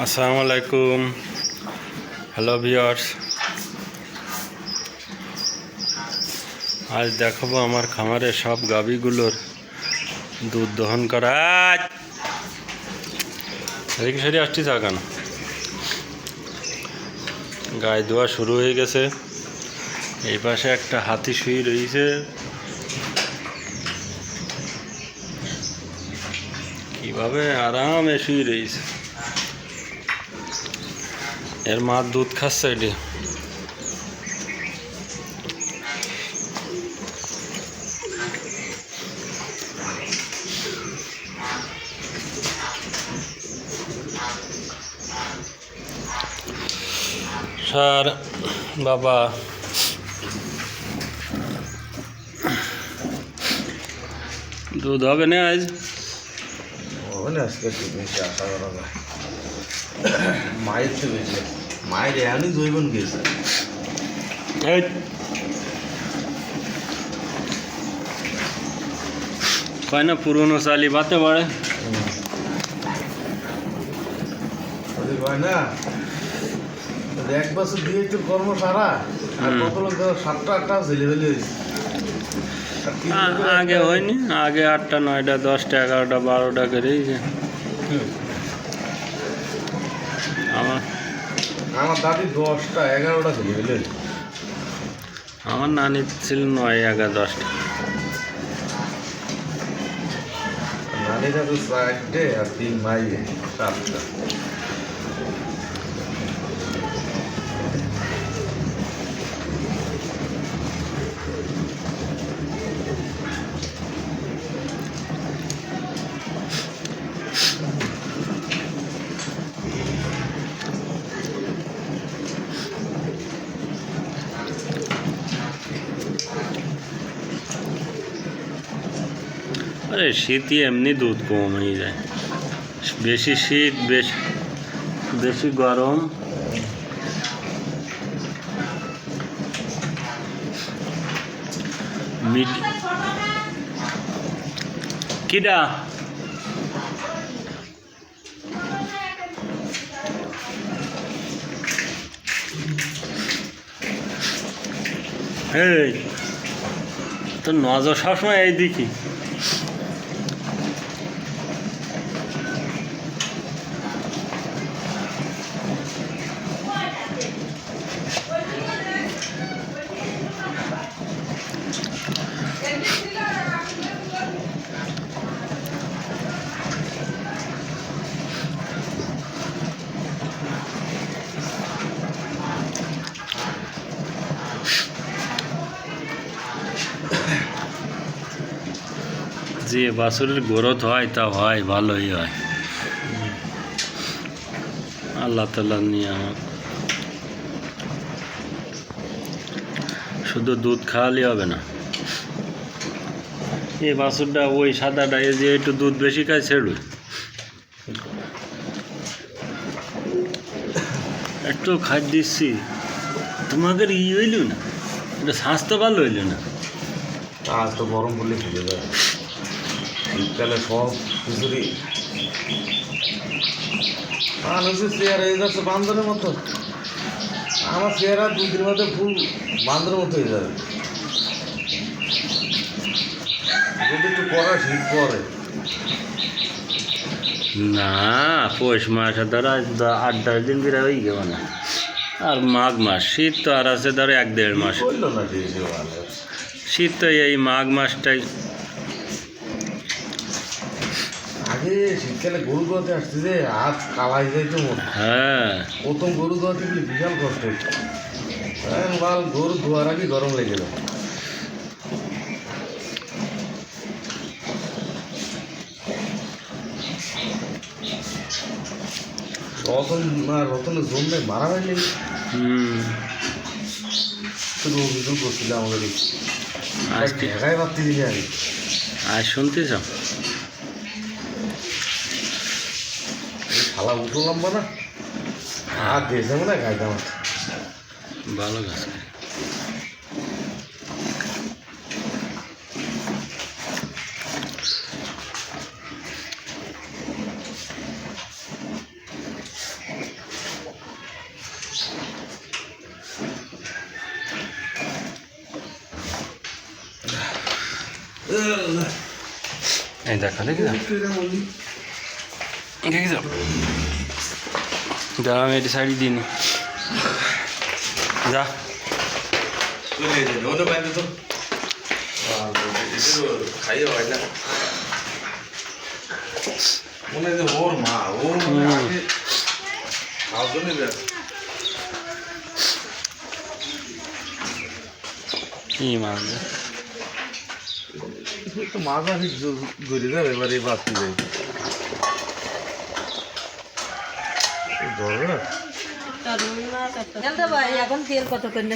আসসালামু আলাইকুম। Hello viewers, আজ দেখাবো আমার খামারের সব গাভীগুলোর দুধ দহন করা। এদিকে সরে আসছিস কেন? গায়ে ধোয়া শুরু হয়ে গেছে। এই পাশে একটা হাতি শুয়ে রয়েছে, কিভাবে আরামে শুয়ে রয়েছে। এর মা দুধ খাচ্ছে এটি। স্যার বাবা, দুধ হবে না আজ? আজকে বেশি আশা করা যায়। মায়ের চেয়ে বেশি মায়ের এমনি জৈবন গেছে। কয় না পুরনো চালি বাতে পারে। কয় না এক বছর দিয়ে একটু কর্ম সারা আর কত লোক 7টা 8টা ছেলেবেলে হয়েছে। আগে হয়নি, আগে 8টা 9টা 10টা 11টা 12টা করেই আমার দাদি 10টা 11টা ছেলেবেলে। আমার নানি ছিল 9 11 10টা। নানিরা তো 4টে আর 3 মাইয়ে 7টা। আরে শীতই এমনি দুধ কম হয়ে যায়। বেশি শীত বেশি গরম কিডা এই তো নজর সবসময় এই দিকে। যে বাছুরের গ্রোথ হয় তা হয়, ভালোই হয়। আল্লাহ তাআলার নিয়ামত। শুধু দুধ খাওয়ালে হবে না। এই বাছুরটা ওই সাদাটা এই যে একটু দুধ বেশি খায় ছেড়ুই, একটু খাই দিচ্ছি তোমাদের হইল না, এটা স্বাস্থ্য ভালো হইল না। আজ তো গরম বলে ফেলে যায়। শীতকালে সব কিছুরই মানুষের চেয়ারা হয়ে যাচ্ছে বান্দরের মতো। আমার চেহারা 2 দিনের মধ্যে ফুল বান্দরের মতো হয়ে যাবে যদি একটু পরে শীত পরে। না, পৌষ মাস ধরো 8-10 দিন বিরা হয়ে গেল না। আর মাঘ মাস, শীত তো আর আছে ধরো 1-1.5 মাস। বললো না যে শীত তো এই মাঘ মাসটাই। আগে শীতকালে গরু দোয়াতে আসছে যে হাত কালাই যাইতো মনে। হ্যাঁ, প্রথম গরু দোয়াতে গেলে বিশাল কষ্ট হইতো। মাল গরু ধোয়ার আগে গরম লেগে গেল। রতনের জন্য মারা হয়নি। শুধু অভিযোগ করছিল আমাদের আজকে ঢেকায় ভাবতে দিলে আগে আজ শুনতেছ খালা উঠো লম্বা না আর দিয়েছে মনে হয় গাইতে আমার ভালো গাছ। এই দেখো দেখি দেখি যা আমি এটি শাড়ি দিইনি যা খাইয়ে হয় না মনে হয় যে ওর মা ও খাওয়ার জন্য কি মাছ তো মাছ আসি ধরে যাবে এবারে বাঁচতে যাই ধরে না এখন তেল কত করে